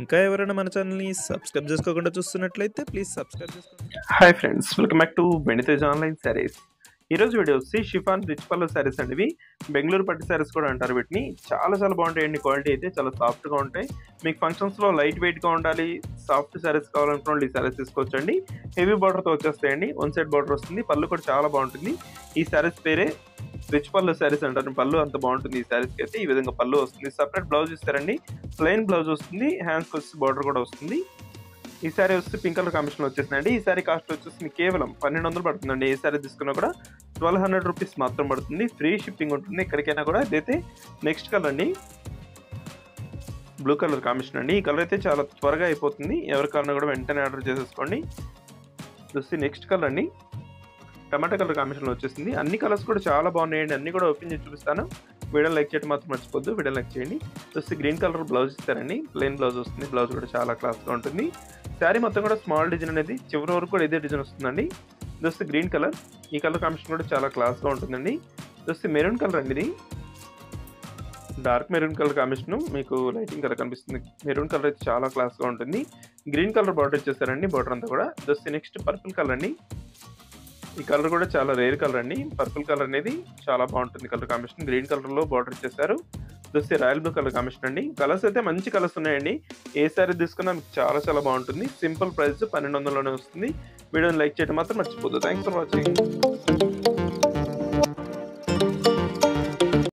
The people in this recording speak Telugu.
ఇంకా ఎవరైనా మన ఛానల్‌ని సబ్స్క్రైబ్ చేసుకోకుండా చూస్తున్నట్లయితే ప్లీజ్ సబ్స్క్రైబ్ చేసుకోండి. Hi friends, welcome back to Benitej online sarees. ఈరోజు వీడియో వచ్చి షిఫాన్ రిచ్ పళ్ళు శారీస్ అండి. ఇవి బెంగళూరు పట్టు శారీస్ కూడా అంటారు వీటిని. చాలా బాగుంటాయండి. క్వాలిటీ అయితే చాలా సాఫ్ట్గా ఉంటాయి. మీకు ఫంక్షన్స్లో లైట్ వెయిట్గా ఉండాలి, సాఫ్ట్ శారీస్ కావాలనుకున్న వాళ్ళు ఈ శారీస్ తీసుకోవచ్చండి. హెవీ బార్డర్తో వచ్చేస్తాయండి. వన్ సైడ్ బార్డర్ వస్తుంది. పళ్ళు కూడా చాలా బాగుంటుంది. ఈ శారీస్ పేరే రిచ్ పళ్ళు శారీస్ అంటారు. పళ్ళు అంత బాగుంటుంది ఈ శారీస్కి అయితే. ఈ విధంగా పళ్ళు వస్తుంది. సపరేట్ బ్లౌజ్ ఇస్తారండి. ప్లెయిన్ బ్లౌజ్ వస్తుంది. హ్యాండ్స్కి వచ్చి బార్డర్ కూడా వస్తుంది. ఈ సారీ వచ్చి పింక్ కలర్ కాంబినేషన్ వచ్చేసిందండి. ఈ సారీ కాస్ట్ వచ్చేసి మీకు కేవలం 1200 పడుతుందండి. ఏ సారీ తీసుకున్నా కూడా 1200 రూపీస్ మాత్రం పడుతుంది. ఫ్రీ షిప్పింగ్ ఉంటుంది ఎక్కడికైనా కూడా. ఇదైతే నెక్స్ట్ కలర్ అండి, బ్లూ కలర్ కాంబినేషన్ అండి. ఈ కలర్ అయితే చాలా త్వరగా అయిపోతుంది. ఎవరికన్నా కూడా వెంటనే ఆర్డర్ చేసేసుకోండి. చూసి నెక్స్ట్ కలర్ అండి, టమాటా కలర్ కాంబినేషన్ వచ్చేసింది. అన్ని కలర్స్ కూడా చాలా బాగున్నాయండి. అన్ని కూడా ఓపెన్ చేసి చూపిస్తాను. వీడియో లైక్ చేయడం మాత్రం మర్చిపోద్దు. వీడియో లైక్ చేయండి. చూస్తే గ్రీన్ కలర్ బ్లౌజ్ ఇస్తారండి. ప్లెయిన్ బ్లౌజ్ వస్తుంది. బ్లౌజ్ కూడా చాలా క్లాస్గా ఉంటుంది. శారీ మొత్తం కూడా స్మాల్ డిజైన్ అనేది చివరి వరకు కూడా ఇదే డిజైన్ వస్తుందండి. చూస్తే గ్రీన్ కలర్, ఈ కలర్ కాంబినేషన్ కూడా చాలా క్లాస్గా ఉంటుందండి. చూస్తే మెరూన్ కలర్ అండి. ఇది డార్క్ మెరూన్ కలర్ కాంబినేషన్, మీకు లైటింగ్ కలర్ కనిపిస్తుంది. మెరూన్ కలర్ అయితే చాలా క్లాస్గా ఉంటుంది. గ్రీన్ కలర్ బార్డర్ ఇచ్చేస్తారండి. బార్డర్ అంతా కూడా. చూస్తే నెక్స్ట్ పర్పుల్ కలర్ అండి. ఈ కలర్ కూడా చాలా రేర్ కలర్ అండి. పర్పుల్ కలర్ అనేది చాలా బాగుంటుంది కలర్ కాంబినేషన్. గ్రీన్ కలర్లో బార్డర్ ఇచ్చేసారు. చూస్తే రాయల్ బ్లూ కలర్ కాంబినేషన్ అండి. కలర్స్ అయితే మంచి కలర్స్ ఉన్నాయండి. ఏ సారీ తీసుకున్నా మీకు చాలా బాగుంటుంది. సింపుల్ ప్రైస్ 1200లోనే వస్తుంది. వీడియోని లైక్ చేయడం మాత్రం మర్చిపోద్దు. Thanks for watching.